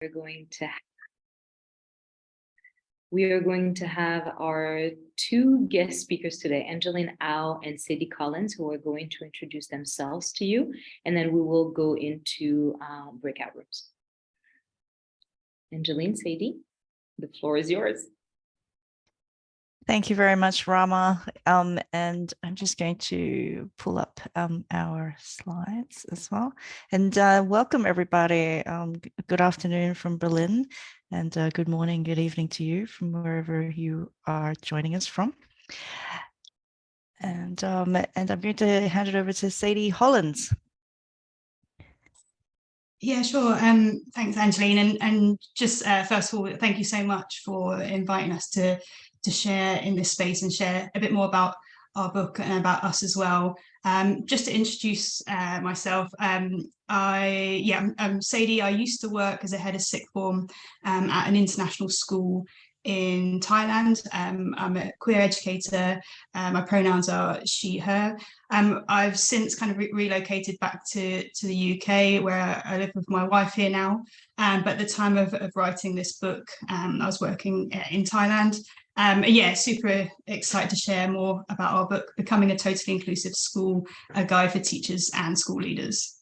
we're going to we are going to have our two guest speakers today, Angeline Au and Sadie Collins, who are going to introduce themselves to you, and then we will go into breakout rooms. Angeline, Sadie, the floor is yours. Thank you very much, Rama. And I'm just going to pull up our slides as well. And welcome, everybody. Good afternoon from Berlin, and good morning, good evening to you from wherever you are joining us from. And I'm going to hand it over to Sadie Collins. Yeah, sure. Thanks, Angeline. And just first of all, thank you so much for inviting us to share in this space and share a bit more about our book and about us as well. Just to introduce myself, I'm Sadie. I used to work as a head of sixth form at an international school in Thailand. I'm a queer educator. My pronouns are she, her. I've since kind of relocated back to the UK, where I live with my wife here now. But at the time of writing this book, I was working in Thailand. Super excited to share more about our book, Becoming a Totally Inclusive School, a guide for teachers and school leaders.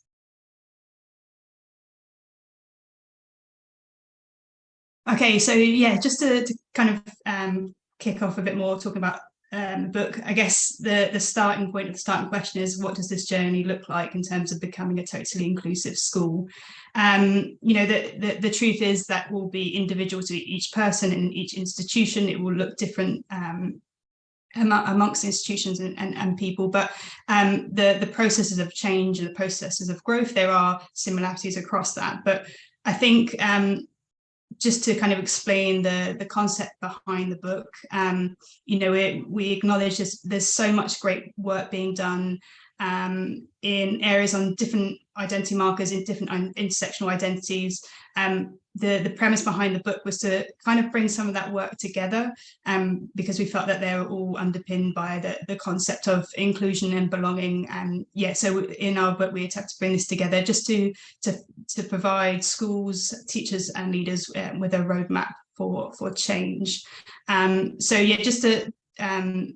Okay, so yeah, just to kind of kick off a bit more talking about the book, I guess the starting point, the starting question is, what does this journey look like in terms of becoming a totally inclusive school? The truth is that will be individual to each person in each institution. It will look different amongst institutions and people, but the processes of change and the processes of growth, there are similarities across that. But I think just to kind of explain the concept behind the book, we acknowledge there's so much great work being done in areas on different identity markers, in different intersectional identities. The premise behind the book was to kind of bring some of that work together, because we felt that they were all underpinned by the concept of inclusion and belonging. And so in our book, we attempt to bring this together just to provide schools, teachers and leaders with a roadmap for change. Just to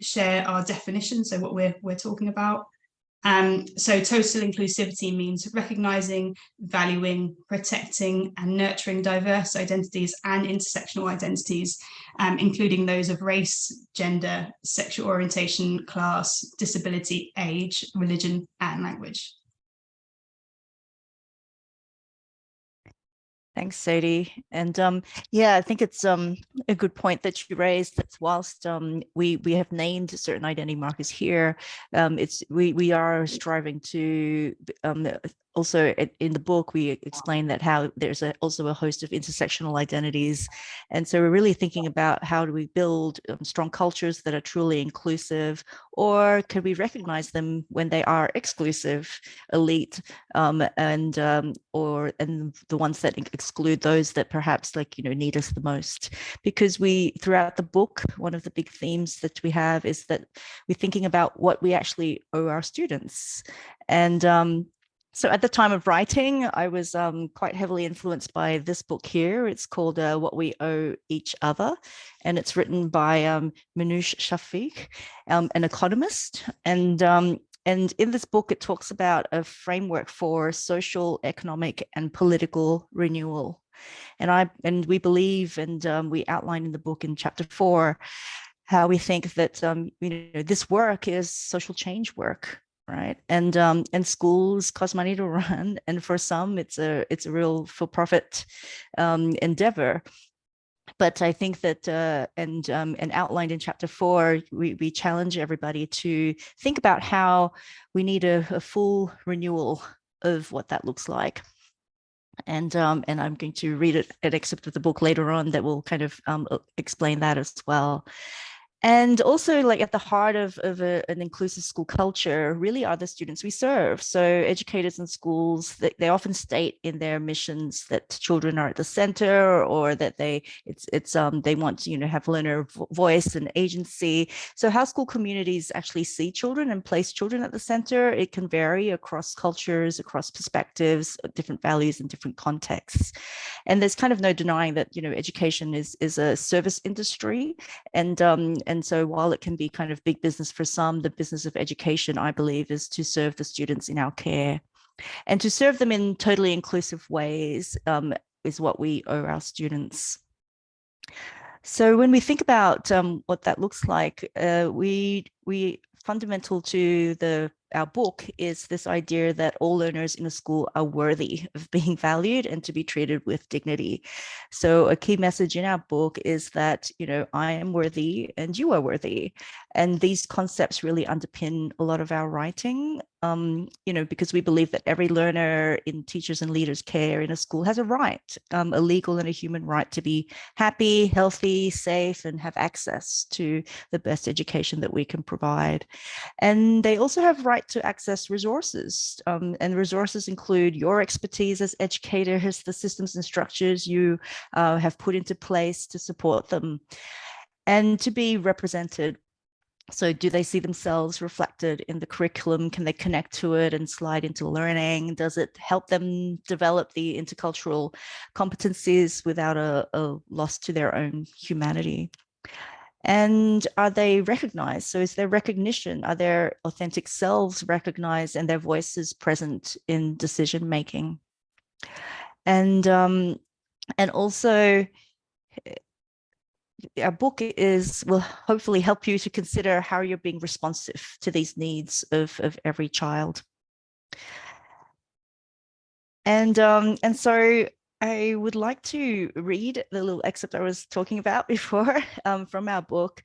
share our definition, so what we're talking about. So total inclusivity means recognizing, valuing, protecting and nurturing diverse identities and intersectional identities, including those of race, gender, sexual orientation, class, disability, age, religion and language. Thanks, Sadie. And I think it's a good point that you raised, that whilst we have named certain identity markers here, we are striving to also in the book, we explain that how there's also a host of intersectional identities. And so we're really thinking about how do we build strong cultures that are truly inclusive, or can we recognize them when they are exclusive, elite, and the ones that exclude those that perhaps need us the most. Because throughout the book, one of the big themes that we have is that we're thinking about what we actually owe our students. And so at the time of writing, I was quite heavily influenced by this book here. It's called What We Owe Each Other, and it's written by Minouche Shafik, an economist. And in this book, it talks about a framework for social, economic, and political renewal. And we believe, and we outline in the book in chapter 4, how we think that this work is social change work. Right, and schools cost money to run, and for some, it's a real for-profit endeavor. But I think that, and outlined in chapter 4, we challenge everybody to think about how we need a full renewal of what that looks like. And I'm going to read an excerpt of the book later on that will kind of explain that as well. And also, like, at the heart of an inclusive school culture really are the students we serve. So educators in schools, they often state in their missions that children are at the center, or that they want to, have learner voice and agency. So how school communities actually see children and place children at the center, it can vary across cultures, across perspectives, different values and different contexts. And there's kind of no denying that, education is a service industry. And so while it can be kind of big business for some, the business of education, I believe, is to serve the students in our care, and to serve them in totally inclusive ways is what we owe our students. So when we think about what that looks like, we fundamental to our book is this idea that all learners in a school are worthy of being valued and to be treated with dignity. So a key message in our book is that, I am worthy and you are worthy. And these concepts really underpin a lot of our writing, because we believe that every learner in teachers and leaders' care in a school has a right, a legal and a human right to be happy, healthy, safe, and have access to the best education that we can provide. And they also have right to access resources, and resources include your expertise as educators, the systems and structures you have put into place to support them, and to be represented. So do they see themselves reflected in the curriculum? Can they connect to it and slide into learning? Does it help them develop the intercultural competencies without a loss to their own humanity? And are they recognized? So is there recognition? Are their authentic selves recognized and their voices present in decision making? And also, our book will hopefully help you to consider how you're being responsive to these needs of every child. And so I would like to read the little excerpt I was talking about before from our book.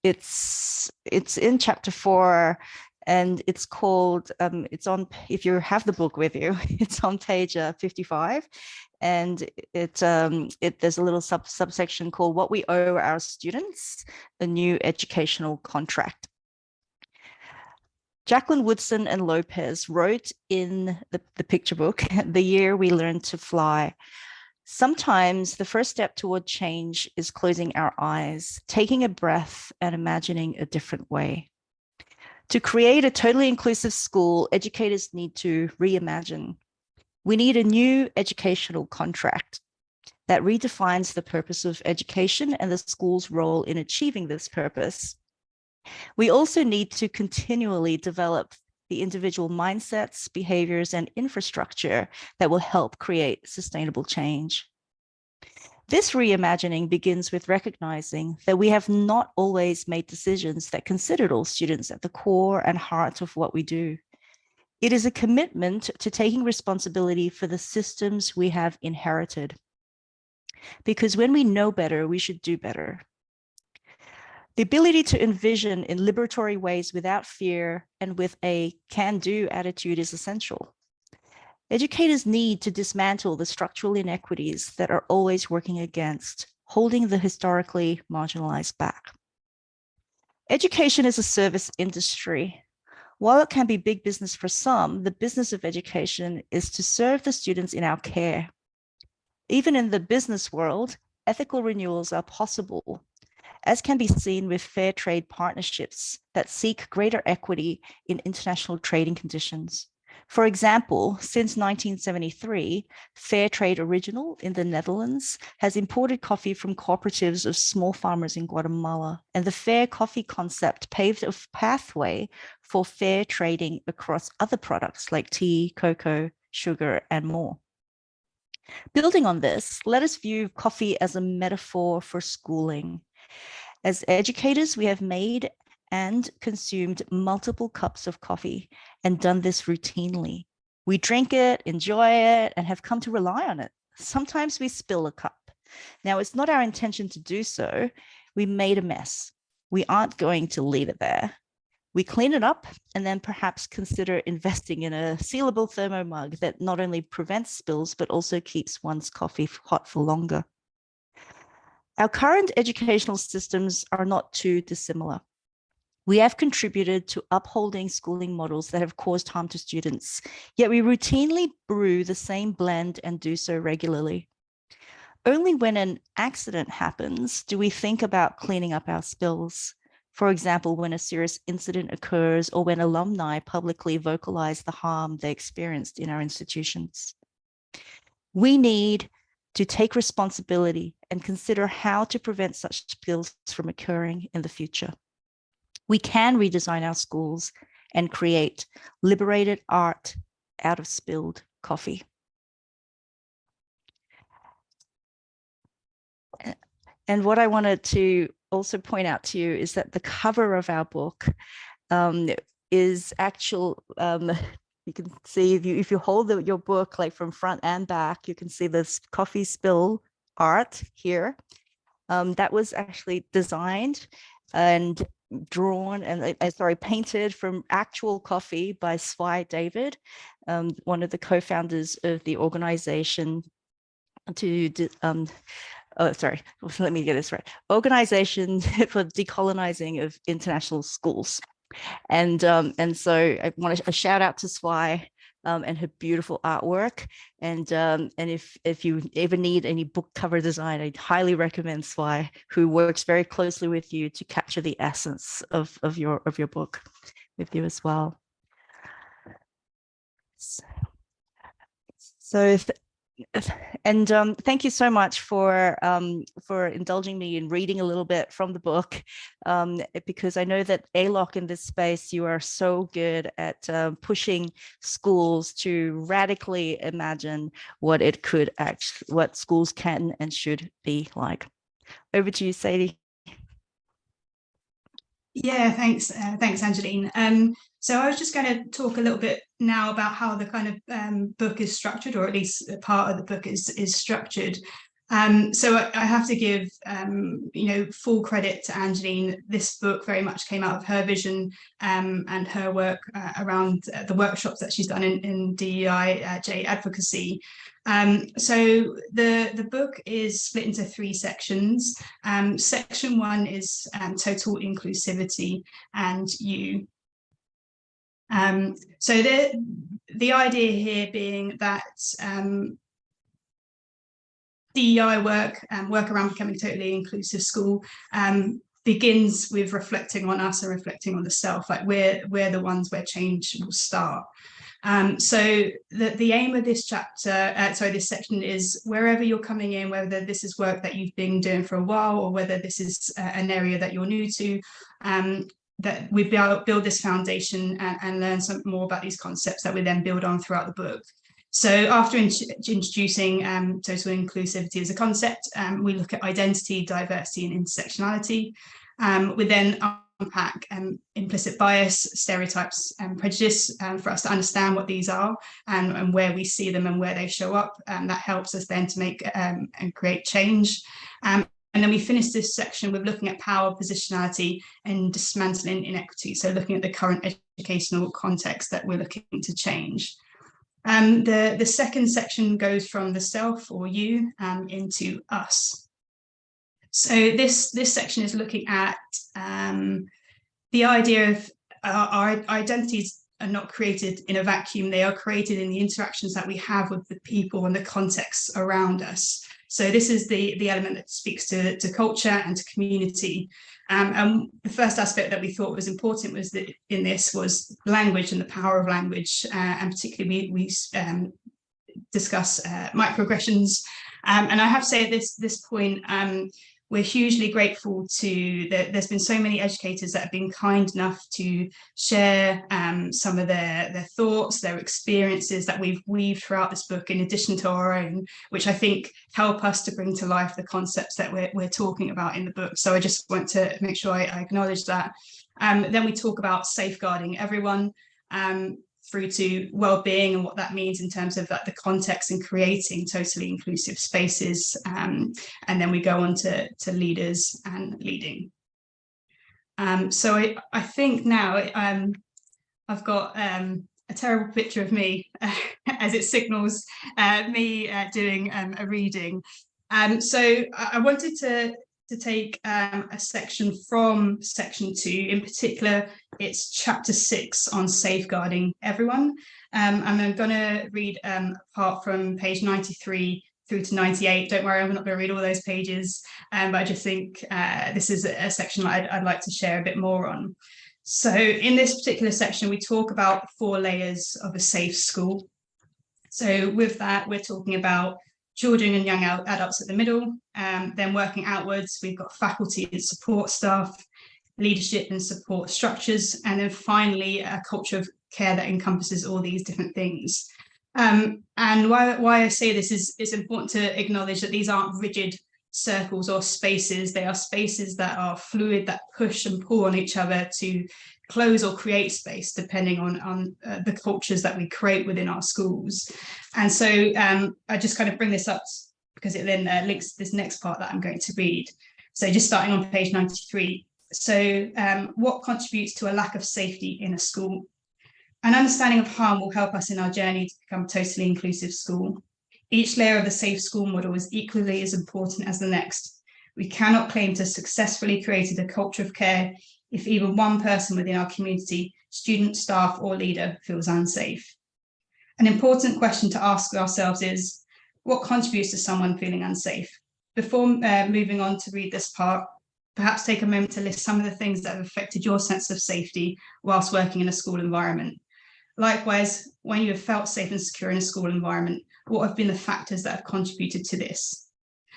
It's in chapter 4, and it's called, if you have the book with you, it's on page 55. And there's a little subsection called What We Owe Our Students, a New Educational Contract. Jacqueline Woodson and Lopez wrote in the picture book, The Year We Learned to Fly. Sometimes the first step toward change is closing our eyes, taking a breath, and imagining a different way. To create a totally inclusive school, educators need to reimagine. We need a new educational contract that redefines the purpose of education and the school's role in achieving this purpose. We also need to continually develop the individual mindsets, behaviors, and infrastructure that will help create sustainable change. This reimagining begins with recognizing that we have not always made decisions that considered all students at the core and heart of what we do. It is a commitment to taking responsibility for the systems we have inherited. Because when we know better, we should do better. The ability to envision in liberatory ways without fear and with a can-do attitude is essential. Educators need to dismantle the structural inequities that are always working against, holding the historically marginalized back. Education is a service industry. While it can be big business for some, the business of education is to serve the students in our care. Even in the business world, ethical renewals are possible, as can be seen with fair trade partnerships that seek greater equity in international trading conditions. For example, since 1973, Fair Trade Original in the Netherlands has imported coffee from cooperatives of small farmers in Guatemala, and the fair coffee concept paved a pathway for fair trading across other products like tea, cocoa, sugar, and more. Building on this, let us view coffee as a metaphor for schooling. As educators, we have made and consumed multiple cups of coffee and done this routinely. We drink it, enjoy it, and have come to rely on it. Sometimes we spill a cup. Now, it's not our intention to do so. We made a mess. We aren't going to leave it there. We clean it up and then perhaps consider investing in a sealable thermo mug that not only prevents spills, but also keeps one's coffee hot for longer. Our current educational systems are not too dissimilar. We have contributed to upholding schooling models that have caused harm to students, yet we routinely brew the same blend and do so regularly. Only when an accident happens do we think about cleaning up our spills. For example, when a serious incident occurs or when alumni publicly vocalize the harm they experienced in our institutions. We need to take responsibility and consider how to prevent such spills from occurring in the future. We can redesign our schools and create liberated art out of spilled coffee. And what I wanted to also point out to you is that the cover of our book is actual, you can see if you hold your book like from front and back, you can see this coffee spill art here. That was actually designed and drawn and painted from actual coffee by Swai David, one of the co-founders of the organization let me get this right. Organization for Decolonizing of International Schools. And so I want a shout out to Swai and her beautiful artwork. And if you ever need any book cover design, I highly recommend Swai, who works very closely with you to capture the essence of your book with you as well. So and thank you so much for indulging me in reading a little bit from the book, because I know that ALOC in this space, you are so good at pushing schools to radically imagine what schools can and should be like. Over to you, Sadie. Yeah, thanks, Angeline. So I was just going to talk a little bit now about how the kind of book is structured, or at least a part of the book is structured. So I have to give full credit to Angeline. This book very much came out of her vision and her work around the workshops that she's done in DEI advocacy. So the book is split into 3 sections. Section 1 is total inclusivity and you. So the idea here being that DEI work around becoming a totally inclusive school begins with reflecting on us and reflecting on the self. Like we're the ones where change will start. So the aim of this this section is wherever you're coming in, whether this is work that you've been doing for a while or whether this is an area that you're new to, that we build this foundation and learn some more about these concepts that we then build on throughout the book. So after introducing total inclusivity as a concept, we look at identity, diversity, and intersectionality. We then unpack implicit bias, stereotypes, and prejudice for us to understand what these are and where we see them and where they show up. That helps us then to make and create change. And then we finish this section with looking at power, positionality, and dismantling inequity. So looking at the current educational context that we're looking to change. The second section goes from the self or you into us. So this section is looking at the idea of our identities are not created in a vacuum. They are created in the interactions that we have with the people and the contexts around us. So this is the element that speaks to culture and to community. And the first aspect that we thought was important was that in this was language and the power of language, and particularly we discuss microaggressions. And I have to say at this point, we're hugely grateful to there's been so many educators that have been kind enough to share some of their thoughts, their experiences that we've weaved throughout this book in addition to our own, which I think help us to bring to life the concepts that we're talking about in the book. So I just want to make sure I acknowledge that. Then we talk about safeguarding everyone, through to well-being and what that means in terms of the context and creating totally inclusive spaces. And then we go on to leaders and leading. So I think now I've got a terrible picture of me as it signals me doing a reading. So I wanted to to take a section from section 2. In particular, it's chapter 6 on safeguarding everyone. And I'm going to read part from page 93 through to 98. Don't worry, I'm not going to read all those pages, but I just think this is a section that I'd like to share a bit more on. So in this particular section, we talk about 4 layers of a safe school. So with that, we're talking about children and young adults at the middle, then working outwards, we've got faculty and support staff, leadership and support structures, and then finally a culture of care that encompasses all these different things. And why I say this is it's important to acknowledge that these aren't rigid circles or spaces. They are spaces that are fluid, that push and pull on each other to close or create space, depending on the cultures that we create within our schools. And so I just kind of bring this up because it then links this next part that I'm going to read. So just starting on page 93. So what contributes to a lack of safety in a school? An understanding of harm will help us in our journey to become a totally inclusive school. Each layer of the safe school model is equally as important as the next. We cannot claim to have successfully created a culture of care if even one person within our community, student, staff, or leader, feels unsafe. An important question to ask ourselves is, what contributes to someone feeling unsafe? Before moving on to read this part, perhaps take a moment to list some of the things that have affected your sense of safety whilst working in a school environment. Likewise, when you have felt safe and secure in a school environment, what have been the factors that have contributed to this?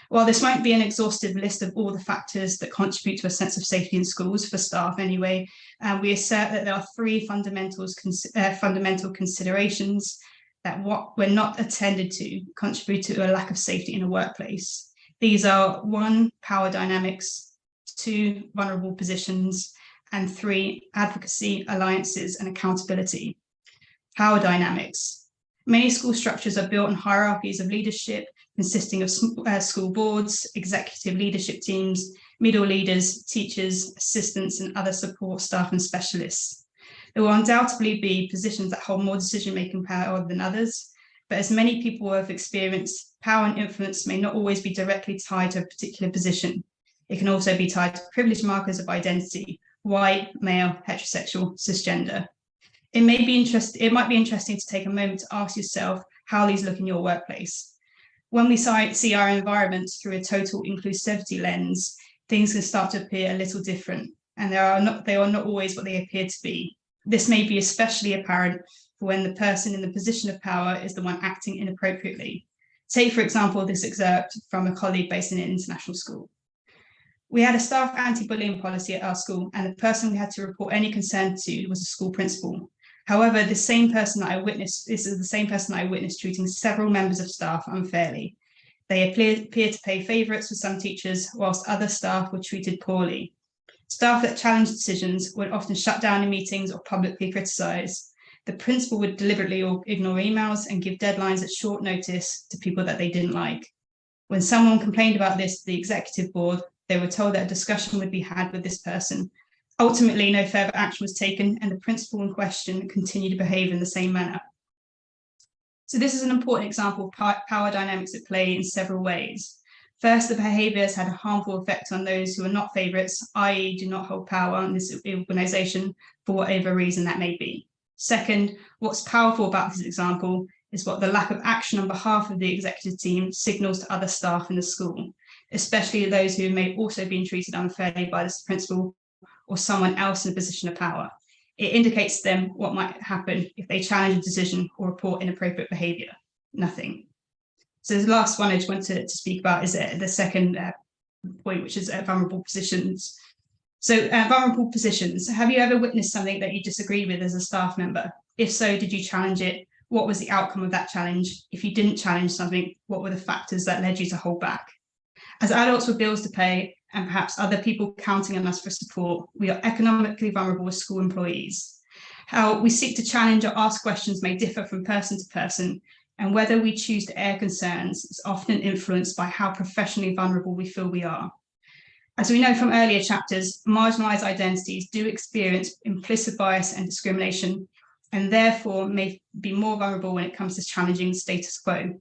While this won't be an exhaustive list of all the factors that contribute to a sense of safety in schools for staff anyway, we assert that there are 3 fundamental considerations that what we're not attended to contribute to a lack of safety in a workplace. These are 1, power dynamics, 2, vulnerable positions, and 3, advocacy, alliances, and accountability. Power dynamics. Many school structures are built on hierarchies of leadership consisting of school boards, executive leadership teams, middle leaders, teachers, assistants, and other support staff and specialists. There will undoubtedly be positions that hold more decision-making power than others, but as many people have experienced, power and influence may not always be directly tied to a particular position. It can also be tied to privilege markers of identity, white, male, heterosexual, cisgender. It might be interesting to take a moment to ask yourself how these look in your workplace. When we see our environment through a total inclusivity lens, things can start to appear a little different, and they are not always what they appear to be. This may be especially apparent for when the person in the position of power is the one acting inappropriately. Take, for example, this excerpt from a colleague based in an international school. We had a staff anti-bullying policy at our school, and the person we had to report any concern to was the school principal. However, this is the same person I witnessed treating several members of staff unfairly. They appear to pay favourites for some teachers, whilst other staff were treated poorly. Staff that challenged decisions would often shut down in meetings or publicly criticise. The principal would deliberately ignore emails and give deadlines at short notice to people that they didn't like. When someone complained about this to the executive board, they were told that a discussion would be had with this person. Ultimately, no further action was taken, and the principal in question continued to behave in the same manner. So this is an important example of power dynamics at play in several ways. First, the behaviour has had a harmful effect on those who are not favourites, i.e. do not hold power in this organisation for whatever reason that may be. Second, what's powerful about this example is what the lack of action on behalf of the executive team signals to other staff in the school, especially those who may also be treated unfairly by the principal or someone else in a position of power. It indicates to them what might happen if they challenge a decision or report inappropriate behaviour. Nothing. So the last one I just want to speak about is the second point, which is vulnerable positions. So vulnerable positions. Have you ever witnessed something that you disagree with as a staff member? If so, did you challenge it? What was the outcome of that challenge? If you didn't challenge something, what were the factors that led you to hold back? As adults with bills to pay and perhaps other people counting on us for support, we are economically vulnerable as school employees. How we seek to challenge or ask questions may differ from person to person, and whether we choose to air concerns is often influenced by how professionally vulnerable we feel we are. As we know from earlier chapters, marginalised identities do experience implicit bias and discrimination, and therefore may be more vulnerable when it comes to challenging the status quo.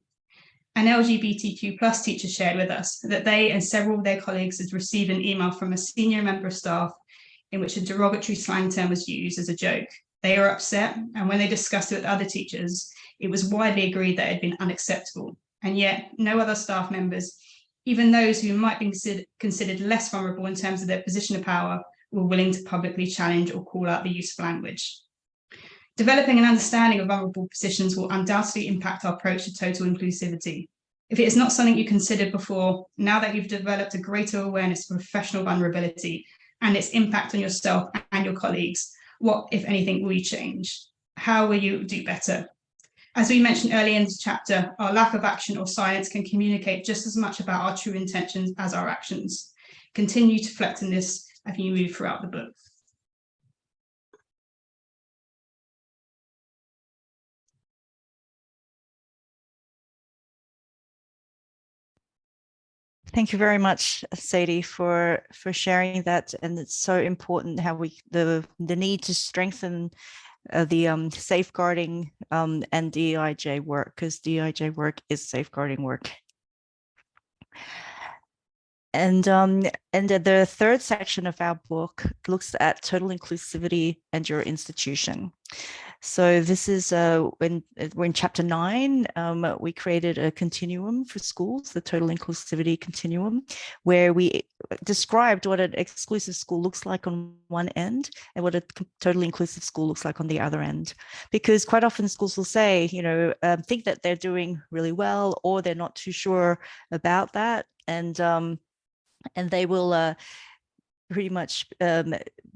An LGBTQ plus teacher shared with us that they and several of their colleagues had received an email from a senior member of staff in which a derogatory slang term was used as a joke. They were upset, and when they discussed it with other teachers, it was widely agreed that it had been unacceptable. And yet, no other staff members, even those who might be considered less vulnerable in terms of their position of power, were willing to publicly challenge or call out the use of language. Developing an understanding of vulnerable positions will undoubtedly impact our approach to total inclusivity. If it is not something you considered before, now that you've developed a greater awareness of professional vulnerability and its impact on yourself and your colleagues, what, if anything, will you change? How will you do better? As we mentioned earlier in this chapter, our lack of action or silence can communicate just as much about our true intentions as our actions. Continue to reflect on this as you move throughout the book. Thank you very much, Sadie, for sharing that. And it's so important how the need to strengthen the safeguarding and DEIJ work, because DEIJ work is safeguarding work. And the third section of our book looks at total inclusivity and your institution. So this is when we're in chapter 9, we created a continuum for schools, the total inclusivity continuum, where we described what an exclusive school looks like on one end and what a totally inclusive school looks like on the other end. Because quite often schools will say, you know, think that they're doing really well, or they're not too sure about that, and they will pretty much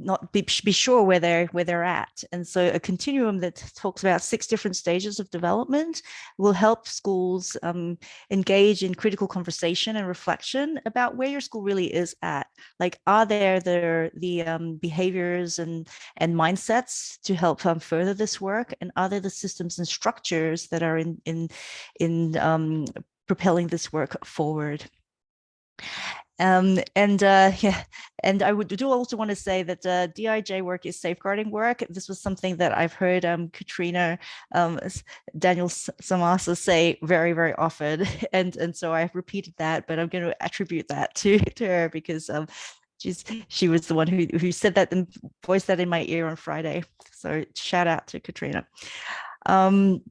not be sure where they're at. And so a continuum that talks about 6 different stages of development will help schools engage in critical conversation and reflection about where your school really is at. Like, are there the behaviors and mindsets to help further this work? And are there the systems and structures that are in propelling this work forward? And I do also want to say that DEIJ work is safeguarding work. This was something that I've heard Katrina Daniel Samasa say very, very often, and so I've repeated that, but I'm going to attribute that to her because she was the one who said that and voiced that in my ear on Friday. So shout out to Katrina. And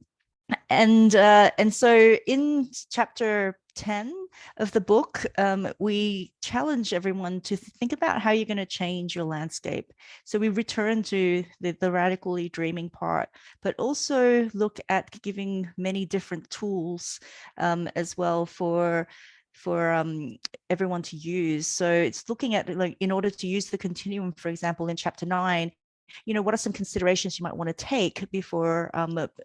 so in chapter 10 of the book, we challenge everyone to think about how you're going to change your landscape. So we return to the radically dreaming part, but also look at giving many different tools as well for everyone to use. So it's looking at, like, in order to use the continuum, for example, in chapter 9, you know, what are some considerations you might want to take before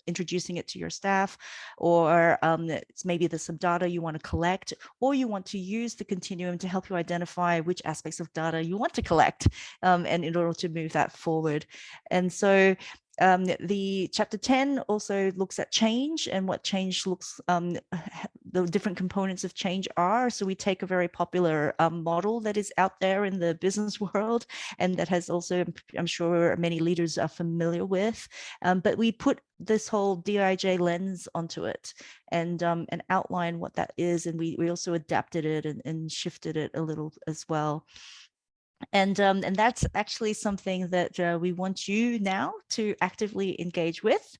introducing it to your staff, or it's maybe there's some data you want to collect, or you want to use the continuum to help you identify which aspects of data you want to collect, and in order to move that forward. And so the chapter 10 also looks at change and what change looks, the different components of change are. So we take a very popular model that is out there in the business world, and that has also, I'm sure many leaders are familiar with, but we put this whole DEIJ lens onto it and outline what that is. And we also adapted it and shifted it a little as well. And that's actually something that we want you now to actively engage with.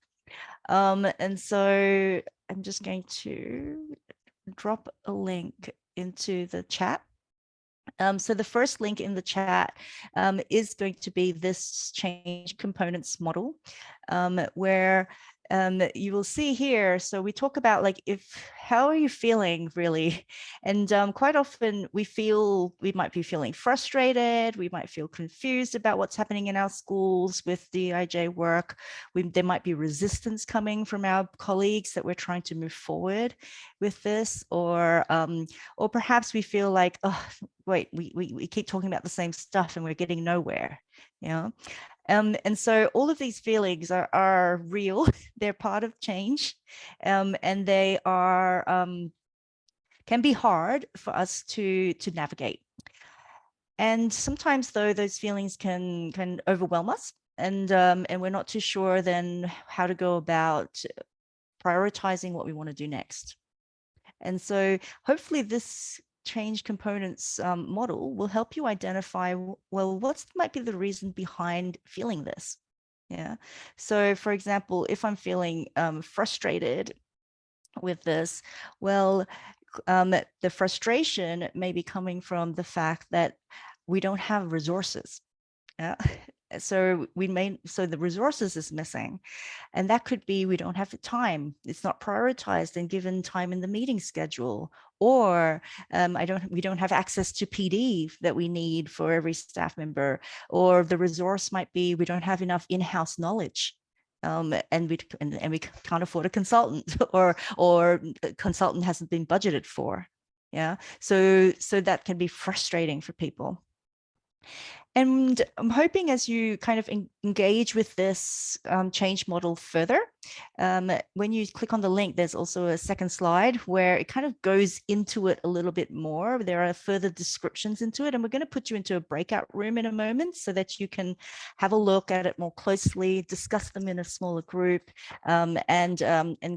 And so I'm just going to drop a link into the chat. So the first link in the chat is going to be this change components model, where you will see here. So we talk about, like, how are you feeling really? And quite often we might be feeling frustrated. We might feel confused about what's happening in our schools with DEIJ work. There might be resistance coming from our colleagues that we're trying to move forward with this, or perhaps we feel like, oh, wait, we keep talking about the same stuff and we're getting nowhere, you know? And so all of these feelings are real. They're part of change, and they are can be hard for us to navigate. And sometimes, though, those feelings can overwhelm us, and we're not too sure then how to go about prioritizing what we want to do next. And so hopefully this change components model will help you identify, well, what might be the reason behind feeling this? Yeah. So for example, if I'm feeling frustrated with this, well, the frustration may be coming from the fact that we don't have resources. Yeah. So the resources is missing, and that could be we don't have the time. It's not prioritized and given time in the meeting schedule, or we don't have access to PD that we need for every staff member, or the resource might be we don't have enough in-house knowledge. And we can't afford a consultant, or a consultant hasn't been budgeted for. Yeah, so that can be frustrating for people. And I'm hoping as you kind of engage with this change model further, when you click on the link, there's also a second slide where it kind of goes into it a little bit more. There are further descriptions into it, and we're going to put you into a breakout room in a moment so that you can have a look at it more closely, discuss them in a smaller group, and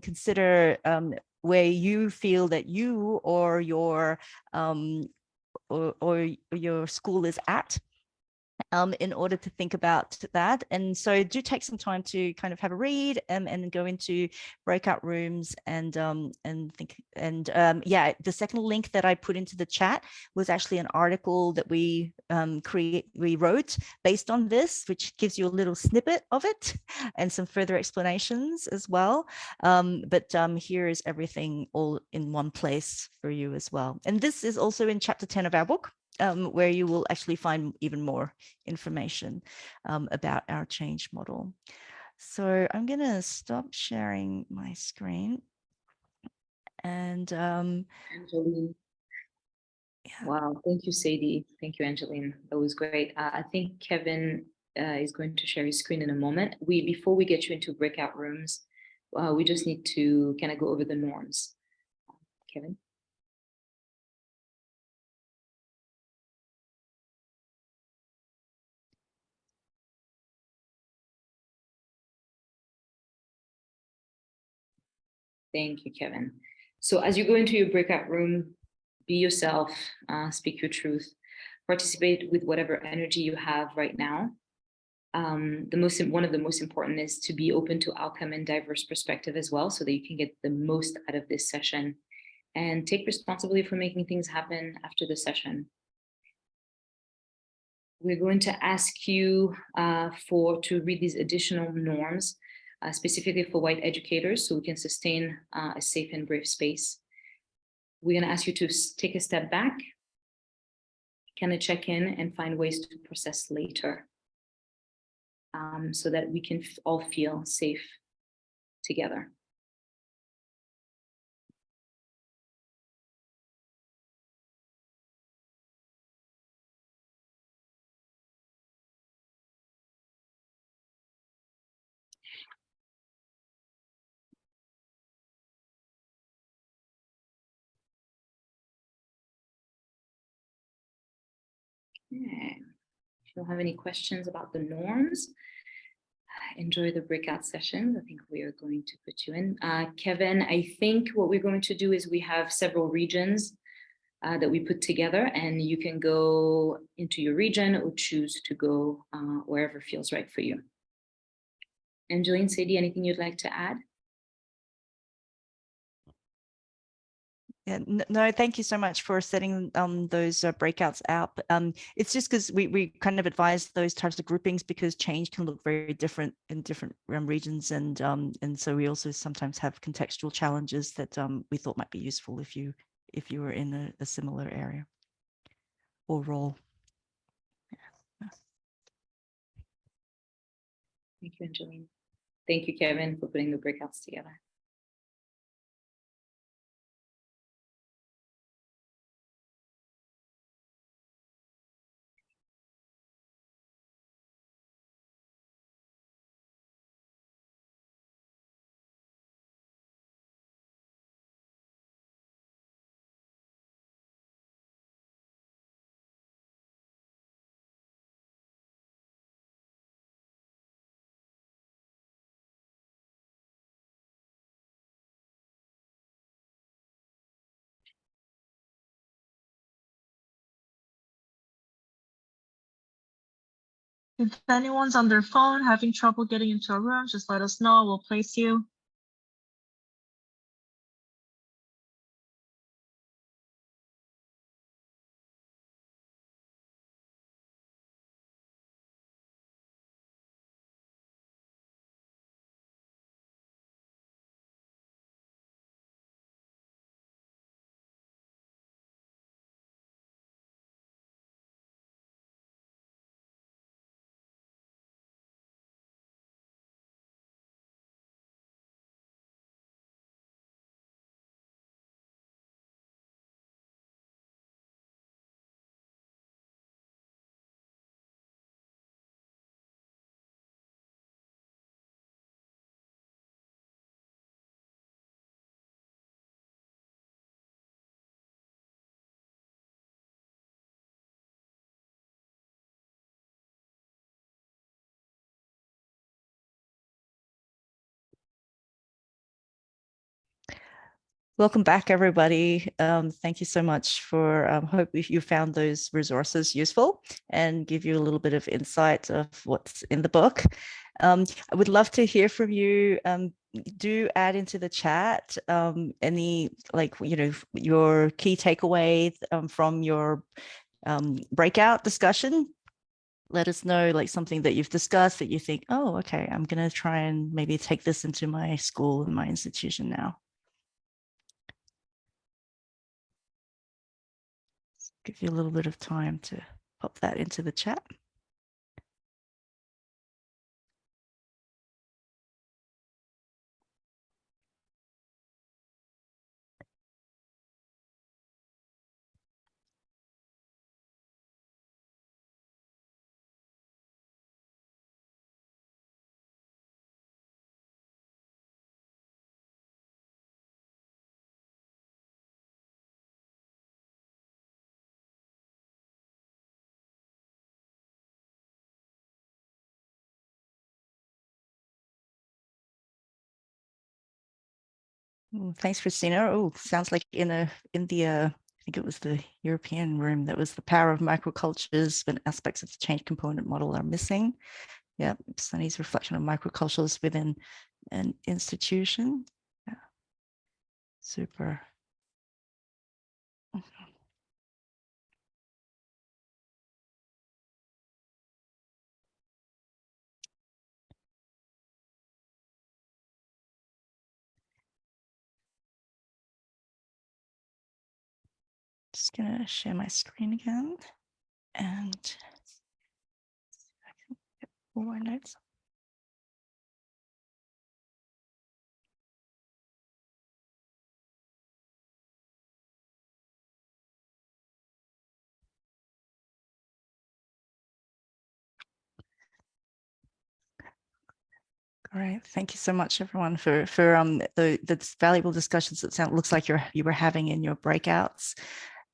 consider where you feel that you or your or your school is at, in order to think about that. And so do take some time to kind of have a read and go into breakout rooms and think. And yeah, the second link that I put into the chat was actually an article that we wrote based on this, which gives you a little snippet of it and some further explanations as well. But here is everything all in one place for you as well. And this is also in chapter 10 of our book, where you will actually find even more information about our change model. So I'm going to stop sharing my screen. And Angeline. yeah. Wow, thank you, Sadie. Thank you, Angeline. That was great. I think Kevin is going to share his screen in a moment. Before we get you into breakout rooms, we just need to kind of go over the norms. Kevin? Thank you, Kevin. So as you go into your breakout room, be yourself, speak your truth, participate with whatever energy you have right now. One of the most important is to be open to outcome and diverse perspective as well, so that you can get the most out of this session and take responsibility for making things happen after the session. We're going to ask you to read these additional norms, specifically for white educators, so we can sustain a safe and brave space. We're going to ask you to take a step back, kind of check in and find ways to process later, so that we can all feel safe together. Okay. If you don't have any questions about the norms, enjoy the breakout sessions. I think we are going to put you in. Kevin, I think what we're going to do is we have several regions that we put together, and you can go into your region or choose to go wherever feels right for you. Angeline, Sadie, anything you'd like to add? Yeah, no, thank you so much for setting those breakouts out. It's just because we kind of advise those types of groupings because change can look very different in different regions, and so we also sometimes have contextual challenges that we thought might be useful if you were in a similar area or role. Yeah. Thank you, Angeline. Thank you, Kevin, for putting the breakouts together. If anyone's on their phone having trouble getting into a room, just let us know. We'll place you. Welcome back, everybody. Thank you so much for, hope you found those resources useful and give you a little bit of insight of what's in the book. I would love to hear from you. Do add into the chat any, like, your key takeaway from your breakout discussion. Let us know, like, something that you've discussed that you think, oh, okay, I'm going to try and maybe take this into my school and my institution now. Give you a little bit of time to pop that into the chat. Thanks, Christina. Oh, sounds like in the I think it was the European room, that was the power of microcultures when aspects of the change component model are missing. Yeah, Sunny's reflection of microcultures within an institution. Yeah, super. Just gonna share my screen again and I can get all my notes. Great, thank you so much, everyone, for the valuable discussions that looks like you were having in your breakouts.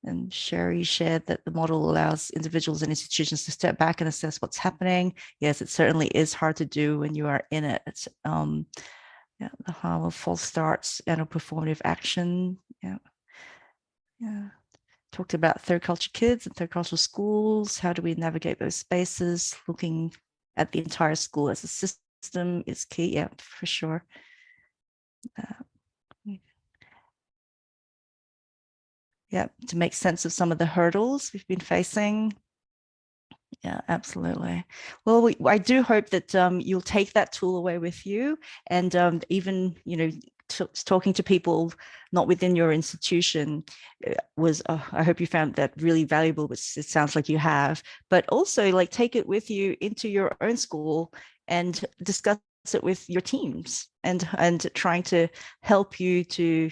And Sherry shared that the model allows individuals and institutions to step back and assess what's happening. Yes, it certainly is hard to do when you are in it. It's yeah, the harm of false starts and a performative action. Yeah, yeah. Talked about third culture kids and third cultural schools. How do we navigate those spaces? Looking at the entire school as a system is key. Yeah, for sure. Yeah, to make sense of some of the hurdles we've been facing. Yeah, absolutely. Well, I do hope that you'll take that tool away with you, and even, talking to people not within your institution was, I hope you found that really valuable, which it sounds like you have, but also, like, take it with you into your own school and discuss it with your teams, and trying to help you to,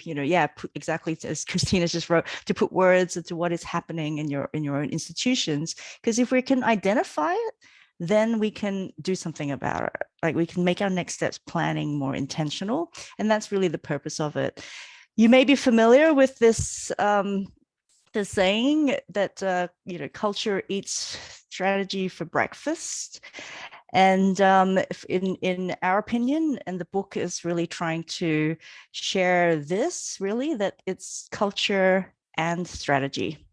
exactly as Christina just wrote, to put words into what is happening in your own institutions. Because if we can identify it, then we can do something about it. Like, we can make our next steps planning more intentional, and that's really the purpose of it. You may be familiar with this the saying that culture eats strategy for breakfast. And in our opinion, and the book is really trying to share this, really, that it's culture and strategy.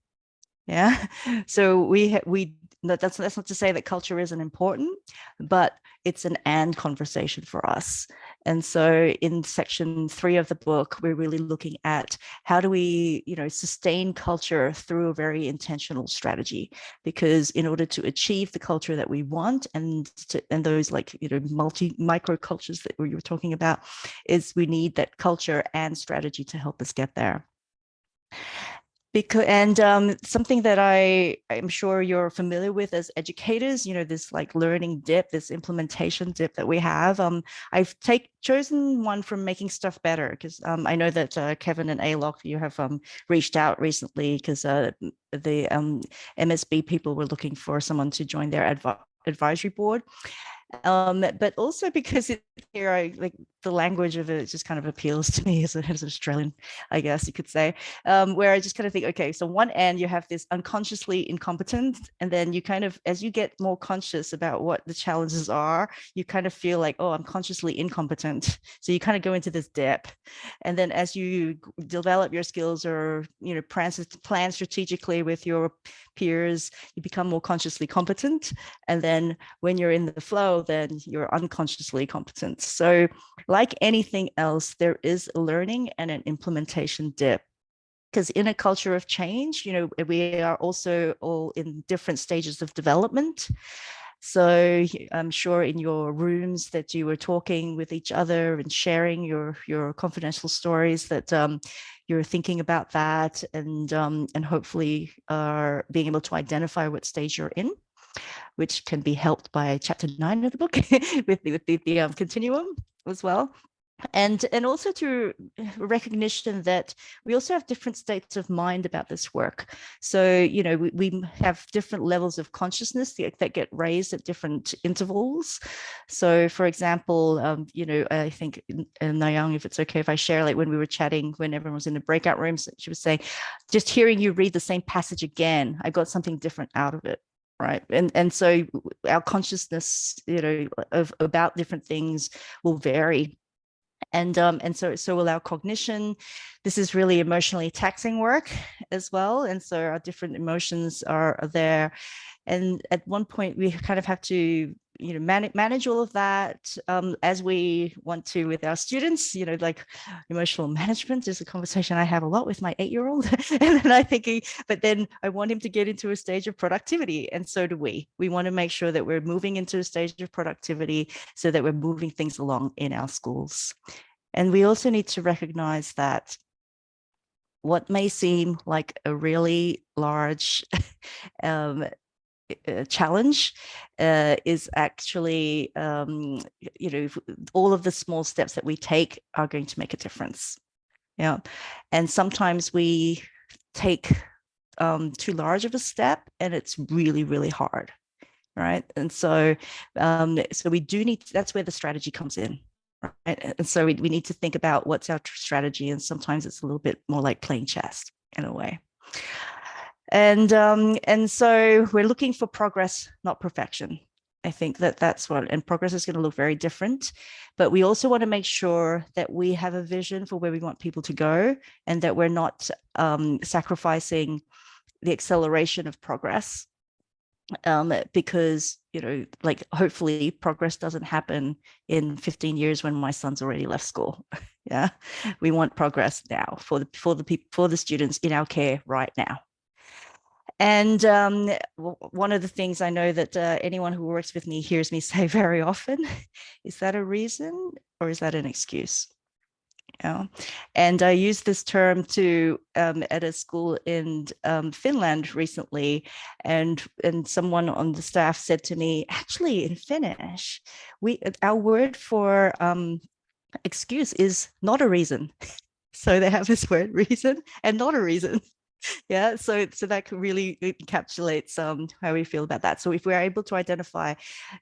Yeah. So we that's not to say that culture isn't important, but it's an and conversation for us. And so in section 3 of the book, we're really looking at how do we, sustain culture through a very intentional strategy, because in order to achieve the culture that we want and those micro cultures that we were talking about, is we need that culture and strategy to help us get there. Something that I'm sure you're familiar with as educators, this like learning dip, this implementation dip that we have. I've chosen one from Making Stuff Better, because I know that Kevin and Alok, you have reached out recently because the MSB people were looking for someone to join their advisory board. But also because here, the language of it just kind of appeals to me as an Australian, I guess you could say, where I just kind of think, okay, so one end you have this unconsciously incompetent, and then you kind of, as you get more conscious about what the challenges are, you kind of feel like, oh, I'm consciously incompetent. So you kind of go into this dip. And then as you develop your skills or, plan strategically with your peers, you become more consciously competent. And then when you're in the flow, then you're unconsciously competent. So like anything else, there is a learning and an implementation dip. Because in a culture of change, we are also all in different stages of development. So I'm sure in your rooms that you were talking with each other and sharing your confidential stories, that you're thinking about that, and hopefully are being able to identify what stage you're in, which can be helped by chapter 9 of the book with the continuum as well. And also to recognition that we also have different states of mind about this work. So, we have different levels of consciousness that get raised at different intervals. So, for example, I think Nayang, if it's okay if I share, like when we were chatting, when everyone was in the breakout rooms, she was saying, just hearing you read the same passage again, I got something different out of it. Right. And so our consciousness, about different things will vary. And so will our cognition. This is really emotionally taxing work as well. And so our different emotions are there. And at one point we kind of have to, manage all of that as we want to with our students. Like emotional management is a conversation I have a lot with my 8-year-old. And then I think, but then I want him to get into a stage of productivity. And so do we. We want to make sure that we're moving into a stage of productivity so that we're moving things along in our schools. And we also need to recognize that what may seem like a really large challenge is actually, all of the small steps that we take are going to make a difference. Yeah. And sometimes we take too large of a step and it's really, really hard. Right. And so, we do need, that's where the strategy comes in. Right. And so we need to think about what's our strategy. And sometimes it's a little bit more like playing chess in a way. And so we're looking for progress, not perfection. I think that's what, and progress is going to look very different, but we also want to make sure that we have a vision for where we want people to go, and that we're not sacrificing the acceleration of progress, because, hopefully progress doesn't happen in 15 years when my son's already left school. Yeah, we want progress now for the students in our care right now. And one of the things I know that anyone who works with me hears me say very often, is that a reason or is that an excuse? And I used this term at a school in Finland recently, and someone on the staff said to me, actually in Finnish, our word for excuse is not a reason. So they have this word reason and not a reason. Yeah, so that really encapsulates how we feel about that. So if we're able to identify,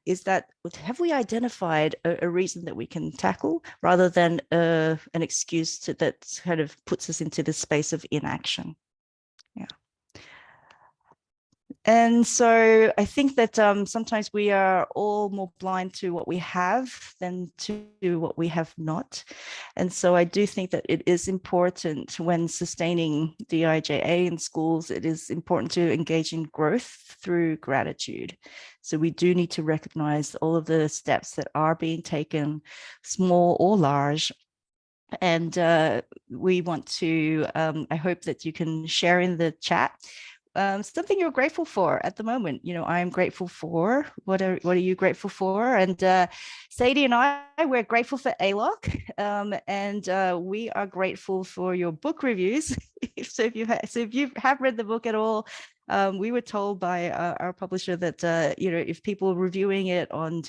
have we identified a reason that we can tackle rather than an excuse that kind of puts us into the space of inaction? Yeah. And so I think that sometimes we are all more blind to what we have than to what we have not. And so I do think that it is important when sustaining DIJA in schools, it is important to engage in growth through gratitude. So we do need to recognize all of the steps that are being taken, small or large. And we want to, I hope that you can share in the chat something you're grateful for at the moment. You know, I'm grateful for, what are you grateful for? And Sadie and we're grateful for ALOC, and we are grateful for your book reviews. So if you have read the book at all, we were told by our publisher that you know, if people are reviewing it on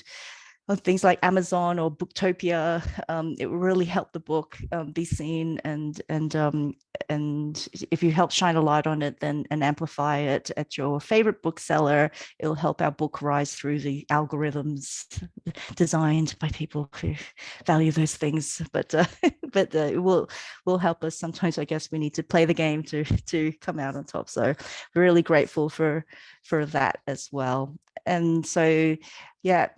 things like Amazon or Booktopia, it will really help the book be seen, and if you help shine a light on it, then and amplify it at your favorite bookseller, it'll help our book rise through the algorithms designed by people who value those things. But it will help us. Sometimes I guess we need to play the game to come out on top. So we're really grateful for that as well. And so yeah.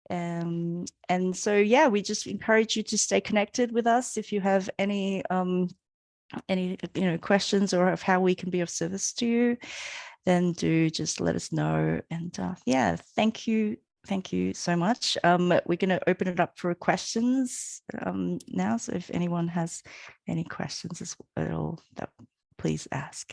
And so, yeah, we just encourage you to stay connected with us. If you have any questions or of how we can be of service to you, then do just let us know. And yeah, thank you so much. We're going to open it up for questions now. So if anyone has any questions at all, please ask.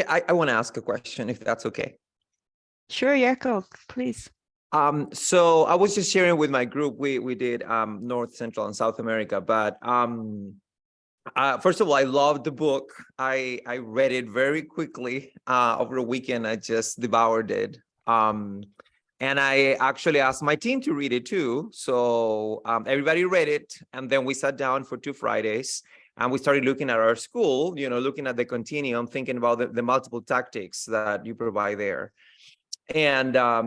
I want to ask a question, if that's okay. Sure, Jakob, please. So I was just sharing with my group, we did North, Central, and South America, but first of all, I loved the book. I read it very quickly over a weekend. I just devoured it. And I actually asked my team to read it too. So everybody read it, and then we sat down for 2 Fridays. And we started looking at our school, you know, looking at the continuum, thinking about the multiple tactics that you provide there. And I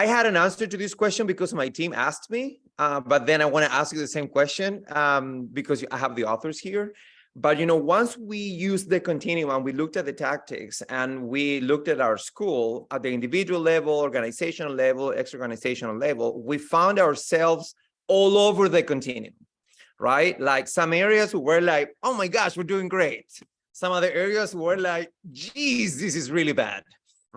had an answer to this question because my team asked me, but then I want to ask you the same question because I have the authors here. But, you know, once we used the continuum, we looked at the tactics and we looked at our school at the individual level, organizational level, extra-organizational level, we found ourselves all over the continuum. Right? Like some areas were like, oh my gosh, we're doing great. Some other areas were like, geez, this is really bad.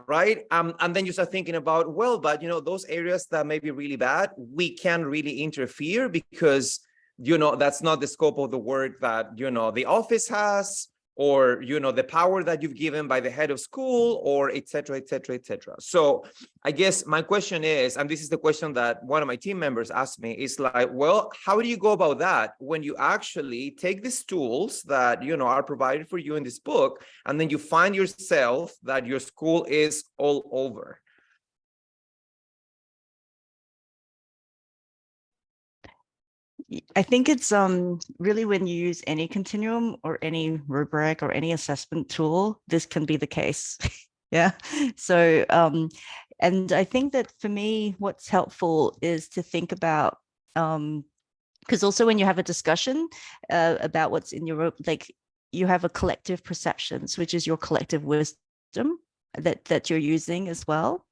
Right? And then you start thinking about, well, but you know, those areas that may be really bad, we can't really interfere because, you know, that's not the scope of the work that, you know, the office has, or, you know, the power that you've given by the head of school, or et cetera, et cetera, et cetera. So I guess my question is, and this is the question that one of my team members asked me, is like, well, how do you go about that when you actually take these tools that, you know, are provided for you in this book, and then you find yourself that your school is all over? I think it's really when you use any continuum or any rubric or any assessment tool, this can be the case. Yeah. So, and I think that for me, what's helpful is to think about, because also when you have a discussion about what's in your, like you have a collective perceptions, which is your collective wisdom that you're using as well.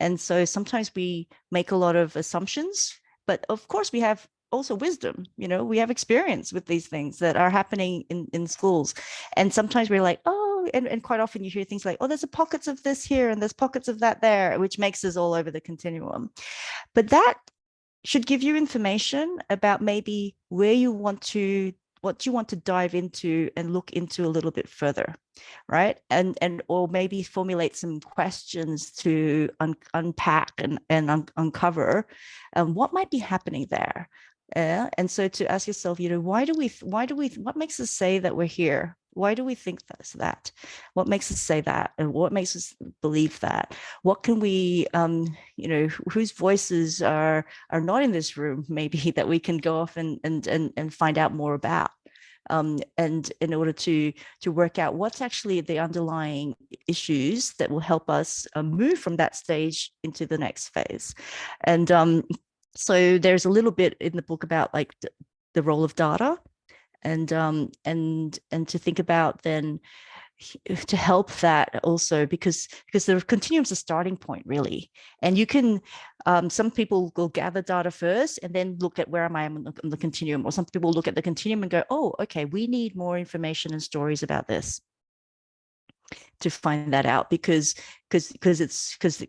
And so sometimes we make a lot of assumptions, but of course we have also wisdom, you know, we have experience with these things that are happening in schools. And sometimes we're like, oh, and quite often you hear things like, oh, there's pockets of this here and there's pockets of that there, which makes us all over the continuum. But that should give you information about maybe where you want to, what you want to dive into and look into a little bit further, right? And or maybe formulate some questions to unpack and uncover what might be happening there. And so to ask yourself, you know, what makes us say that we're here? Why do we think that's that? What makes us say that? And what makes us believe that? What can we, you know, whose voices are not in this room, maybe, that we can go off and find out more about, and in order to work out what's actually the underlying issues that will help us move from that stage into the next phase. And so there's a little bit in the book about like the role of data, and to think about then to help that also, because the continuum is a starting point really, and you can some people will gather data first and then look at where am I on the continuum, or some people look at the continuum and go, oh, okay, we need more information and stories about this to find that out, because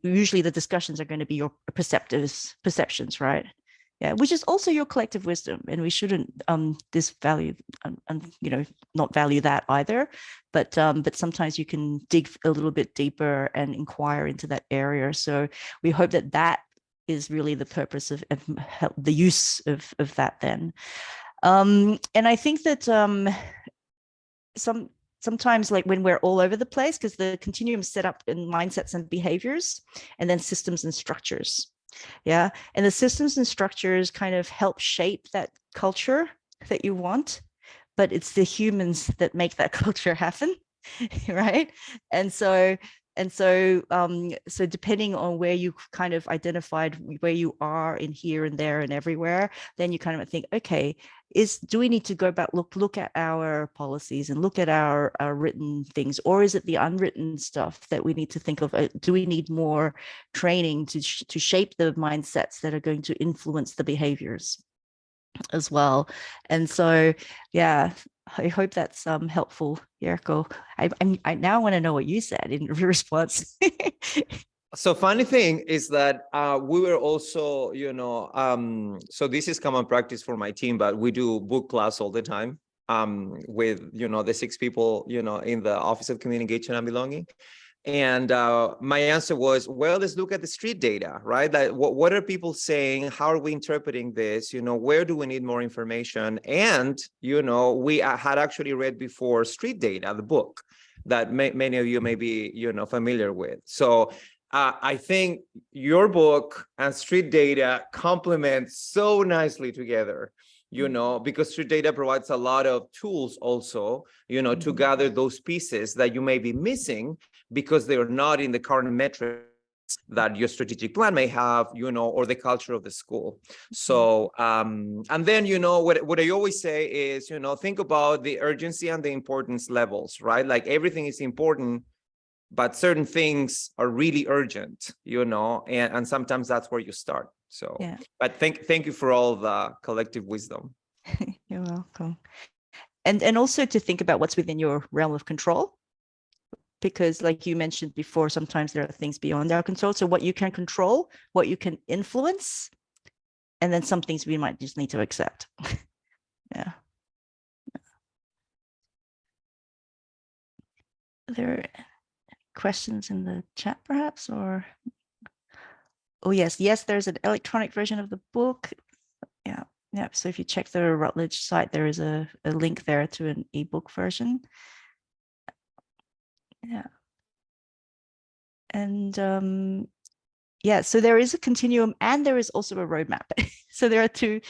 usually the discussions are going to be your perceptions, right? Yeah, which is also your collective wisdom, and we shouldn't disvalue, not value that either. But sometimes you can dig a little bit deeper and inquire into that area. So we hope that that is really the purpose of the use of that then. And I think that sometimes like when we're all over the place, because the continuum is set up in mindsets and behaviors, and then systems and structures. Yeah. And the systems and structures kind of help shape that culture that you want, but it's the humans that make that culture happen. Right. And so depending on where you kind of identified where you are in here and there and everywhere, then you kind of think, okay, do we need to go back, look at our policies and look at our written things, or is it the unwritten stuff that we need to think of? Do we need more training to shape the mindsets that are going to influence the behaviors as well? And so, yeah, I hope that's helpful, Jerko. I now want to know what you said in response. So funny thing is that we were also, so this is common practice for my team, but we do book class all the time with, the 6 people, in the Office of Communication and Belonging. And my answer was, well, let's look at the street data, right? Like, what are people saying? How are we interpreting this? Where do we need more information? And, we had actually read before Street Data, the book that many of you may be, familiar with. So I think your book and Street Data complement so nicely together, because Street Data provides a lot of tools also, to gather those pieces that you may be missing because they are not in the current metrics that your strategic plan may have, or the culture of the school. So, and then, what I always say is, think about the urgency and the importance levels, right? Like everything is important, but certain things are really urgent, and sometimes that's where you start. So, yeah. But thank you for all the collective wisdom. You're welcome. And also to think about what's within your realm of control, because like you mentioned before, sometimes there are things beyond our control. So what you can control, what you can influence, and then some things we might just need to accept. Yeah. Are there questions in the chat perhaps, or? Oh, yes, there's an electronic version of the book. Yeah. So if you check the Routledge site, there is a link there to an ebook version. Yeah. And yeah, so there is a continuum and there is also a roadmap. So there are two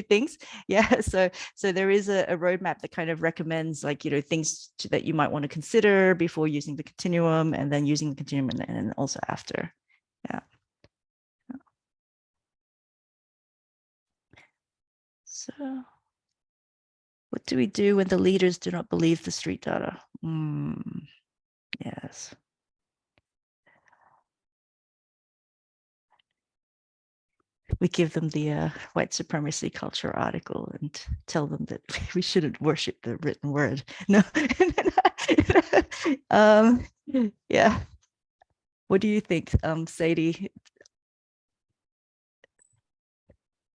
things. Yeah. So there is a roadmap that kind of recommends things that you might want to consider before using the continuum, and then using the continuum, and also after. Yeah. So what do we do when the leaders do not believe the street data? Yes. We give them the white supremacy culture article and tell them that we shouldn't worship the written word. No. Yeah. What do you think, Sadie?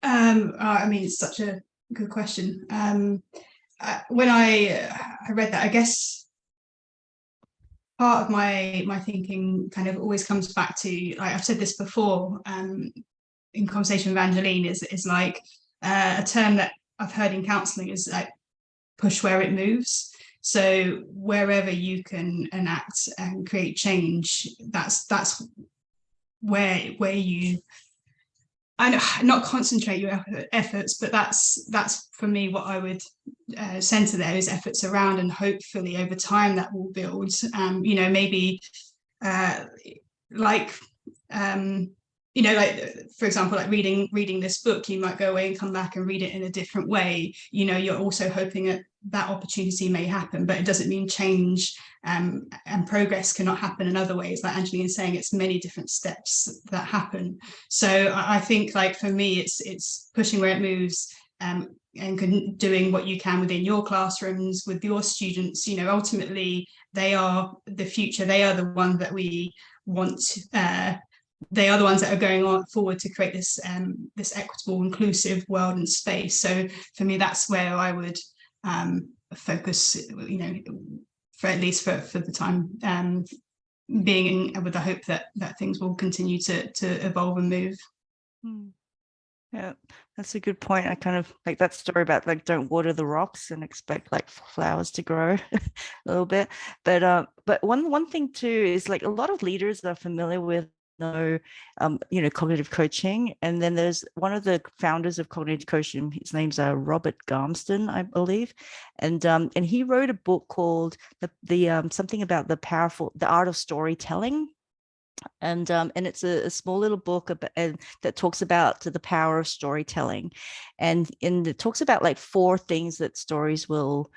I mean, it's such a good question. When I read that, I guess part of my thinking kind of always comes back to, like I've said this before, in conversation with Angeline, is like a term that I've heard in counselling is like push where it moves. So wherever you can enact and create change, that's where you not concentrate your efforts, but that's for me what I would center those efforts around, and hopefully over time that will build. You know, maybe like you know, like for example, like reading this book, you might go away and come back and read it in a different way. You know, you're also hoping that that opportunity may happen, but it doesn't mean change and progress cannot happen in other ways. Like Angelina's saying, it's many different steps that happen. So I think, like for me, it's pushing where it moves, and doing what you can within your classrooms with your students. You know, ultimately they are the future. They are the ones that we want. They are the ones that are going on forward to create this this equitable, inclusive world and space. So for me, that's where I would focus, you know, for at least for the time being, with the hope that things will continue to evolve and move. Yeah, that's a good point. I kind of like that story about like don't water the rocks and expect like flowers to grow a little bit. But one thing too is like a lot of leaders are familiar with you know, cognitive coaching, and then there's one of the founders of cognitive coaching. His name's Robert Garmston, I believe, and he wrote a book called the something about the art of storytelling. And it's a small little book that talks about the power of storytelling, and it talks about like 4 things that stories will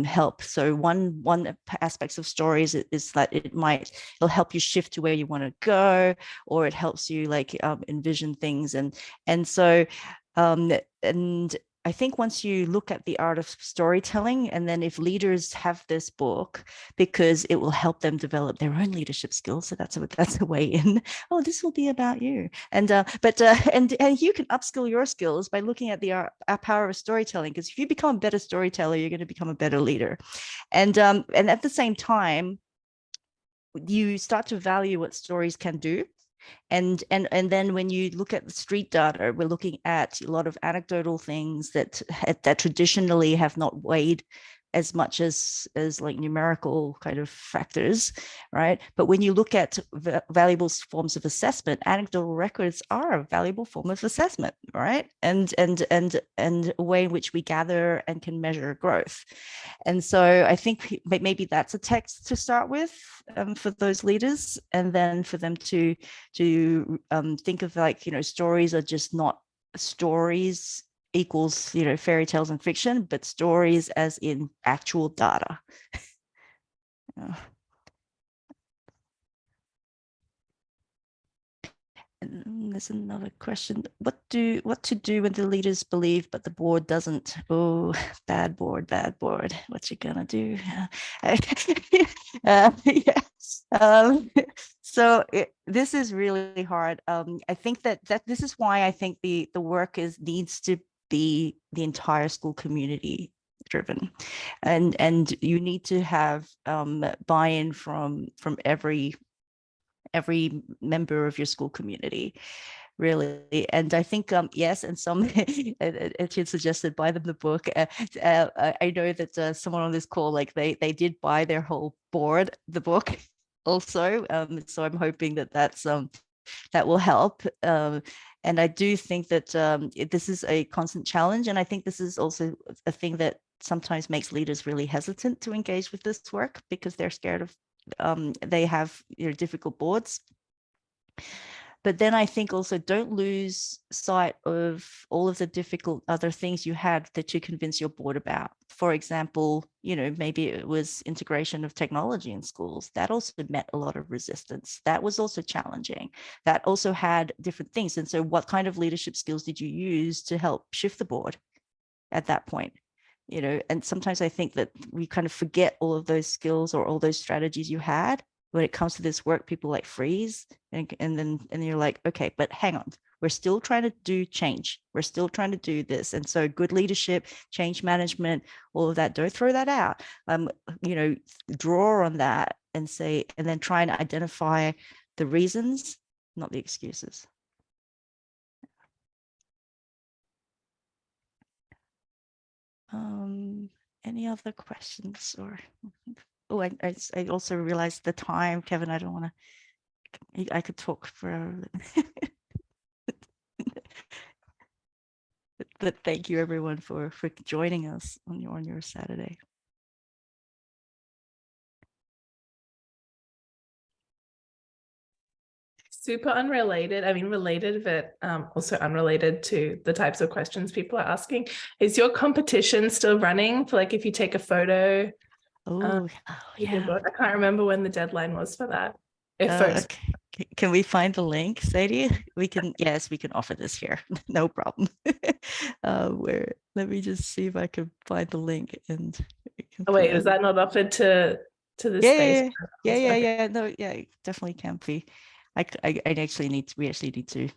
help. So one aspects of stories is that it'll help you shift to where you want to go, or it helps you like envision things, and so and I think once you look at the art of storytelling, and then if leaders have this book, because it will help them develop their own leadership skills. So that's a way in. Oh, this will be about you. And and you can upskill your skills by looking at the power of storytelling. Because if you become a better storyteller, you're going to become a better leader. And at the same time, you start to value what stories can do. And then when you look at the street data, we're looking at a lot of anecdotal things that traditionally have not weighed as much as like numerical kind of factors, right? But when you look at valuable forms of assessment, anecdotal records are a valuable form of assessment, right? And a way in which we gather and can measure growth. And so I think maybe that's a text to start with for those leaders, and then for them to think of like, you know, stories are just not stories equals, you know, fairy tales and fiction, but stories as in actual data. And there's another question. What to do when the leaders believe but the board doesn't? Oh, bad board. What you gonna do? Yes. So this is really hard. I think that this is why I think the work needs to be the entire school community driven, and you need to have buy-in from every member of your school community, really. And I think yes, and some it suggested buy them the book. I know that someone on this call, like they did buy their whole board the book also, so I'm hoping that will help. And I do think that this is a constant challenge, and I think this is also a thing that sometimes makes leaders really hesitant to engage with this work, because they're scared of they have, you know, difficult boards. But then I think also don't lose sight of all of the difficult other things you had that you convince your board about. For example, you know, maybe it was integration of technology in schools. That also met a lot of resistance. That was also challenging. That also had different things. And so what kind of leadership skills did you use to help shift the board at that point? You know, and sometimes I think that we kind of forget all of those skills or all those strategies you had when it comes to this work. People like freeze, and you're like, okay, but hang on, we're still trying to do change. We're still trying to do this. And so good leadership, change management, all of that, don't throw that out. You know, draw on that and say, and then try and identify the reasons, not the excuses. Any other questions? Or oh, I also realized the time, Kevin. I don't want to. I could talk for. But thank you everyone for joining us on your Saturday. Super unrelated, I mean related, but also unrelated to the types of questions people are asking. Is your competition still running for, like, if you take a photo Oh, with your yeah. book? I can't remember when the deadline was for that. If folks, Okay. Can we find the link, Sadie? We can, yes, we can offer this here. No problem. Let me just see if I can find the link and we can oh wait, put is up- that not offered to the yeah, space? yeah. No, yeah, it definitely can be. I actually we actually need to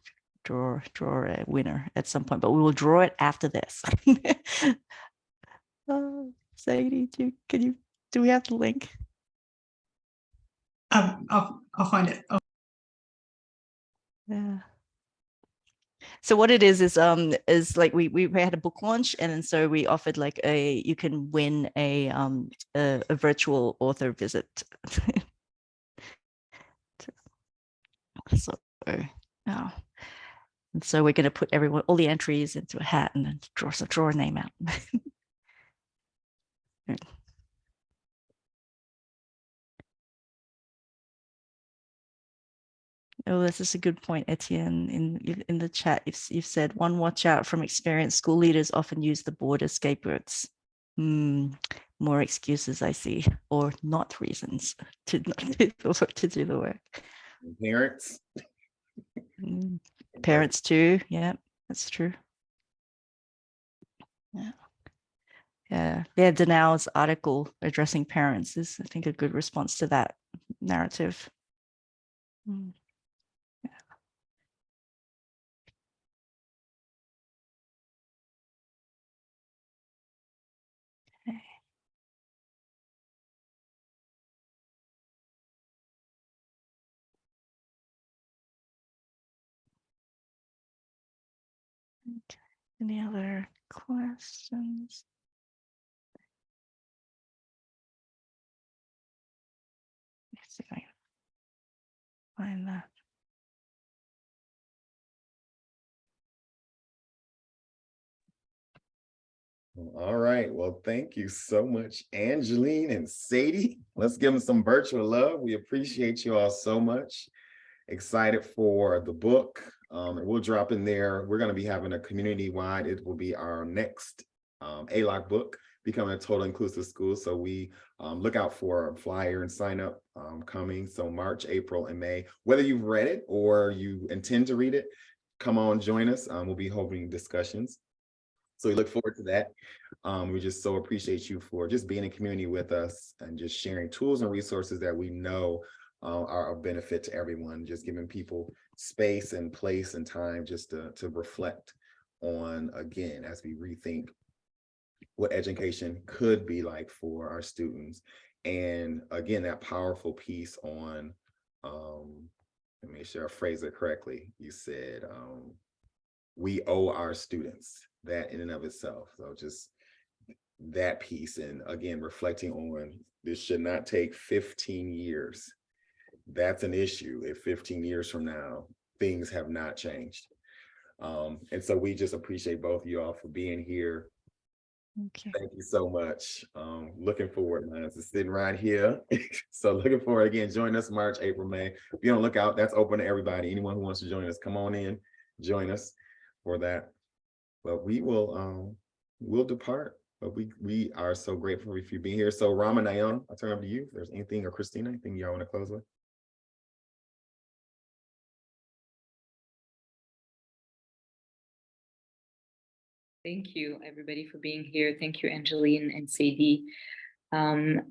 draw a winner at some point, but we will draw it after this. Sadie, do we have the link? I'll find it. Yeah. So what it is like we had a book launch, and then so we offered like you can win a virtual author visit. So oh. And so we're going to put all the entries into a hat and then draw a name out. Oh, this is a good point, Etienne. In the chat, you've said one watch out from experience. School leaders often use the board as scapegoats. More excuses, I see, or not reasons to not do the work. Parents. Parents too. Yeah, that's true. Yeah. Danel's article addressing parents is, I think, a good response to that narrative. Okay. Any other questions? Let's see if I can find that. All right. Well, thank you so much, Angeline and Sadie. Let's give them some virtual love. We appreciate you all so much. Excited for the book. And we'll drop in there. We're going to be having a community-wide. It will be our next ALOC book, Becoming a Total Inclusive School. So we look out for a flyer and sign up coming. So March, April, and May. Whether you've read it or you intend to read it, come on, join us. We'll be holding discussions. So we look forward to that. We just so appreciate you for just being in community with us and just sharing tools and resources that we know are of benefit to everyone, just giving people space and place and time just to reflect on, again, as we rethink what education could be like for our students. And again, that powerful piece on, let me make sure I phrase it correctly. You said, we owe our students, that in and of itself. So just that piece, and again, reflecting on this should not take 15 years. That's an issue if 15 years from now, things have not changed. And so we just appreciate both of you all for being here. Okay. Thank you so much. Looking forward, man, to sitting right here. So looking forward, again, join us March, April, May. Be on the lookout. That's open to everybody. Anyone who wants to join us, come on in, join us for that. But we will we'll depart. But we are so grateful for you being here. So Rama, Nayon, I'll turn it over to you. If there's anything, or Christina, anything y'all want to close with? Thank you, everybody, for being here. Thank you, Angeline and Sadie. I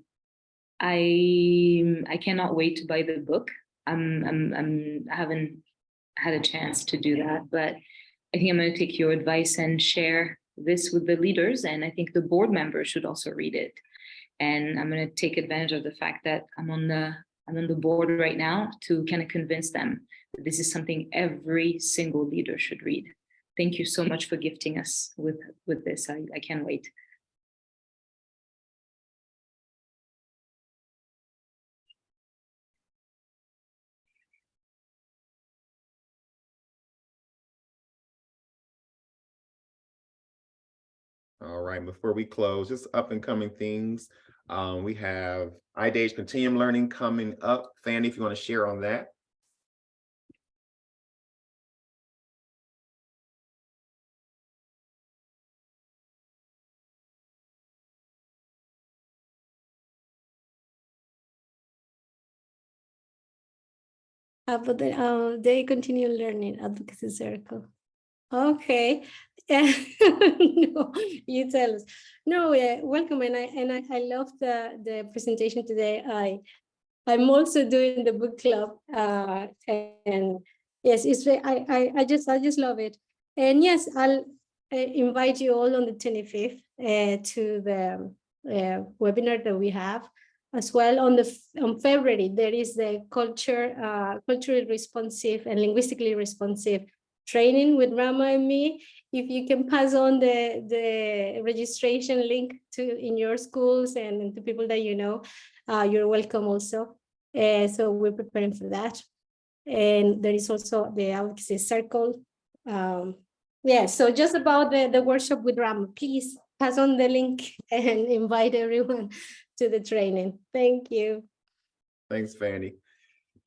cannot wait to buy the book. I haven't had a chance to do that, but I think I'm going to take your advice and share this with the leaders. And I think the board members should also read it. And I'm going to take advantage of the fact that I'm on the board right now to kind of convince them that this is something every single leader should read. Thank you so much for gifting us with this. I can't wait. All right, before we close, just up and coming things. We have iDage Continuum Learning coming up. Fanny, if you want to share on that. About they continue learning advocacy circle. Okay. No, you tell us. No, welcome, and I love the presentation today. I'm also doing the book club, and yes, it's I just love it. And yes, I'll invite you all on the 25th to the webinar that we have. As well on February, there is the culturally responsive and linguistically responsive training with Rama and me. If you can pass on the registration link in your schools and to people that you know, you're welcome also. So we're preparing for that. And there is also the advocacy circle. Yeah, so just about the workshop with Rama, please pass on the link and invite everyone to the training. Thank you. Thanks, Fanny.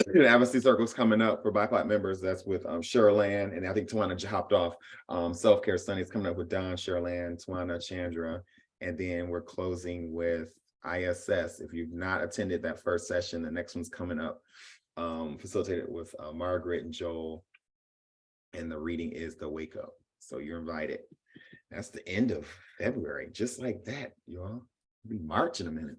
The advocacy circle's coming up for BIPOC members. That's with Sherland, and I think Tawana hopped off. Self-Care Sundays coming up with Don, Sherland, Tawana, Chandra, and then we're closing with ISS. If you've not attended that first session, the next one's coming up, facilitated with Margaret and Joel, and the reading is The Wake Up. So you're invited. That's the end of February, just like that, y'all. It'll be March in a minute.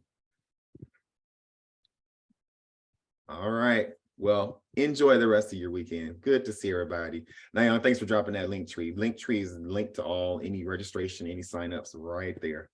All right. Well, enjoy the rest of your weekend. Good to see everybody. Nayan, thanks for dropping that link tree. Link tree is linked to all, any registration, any signups right there.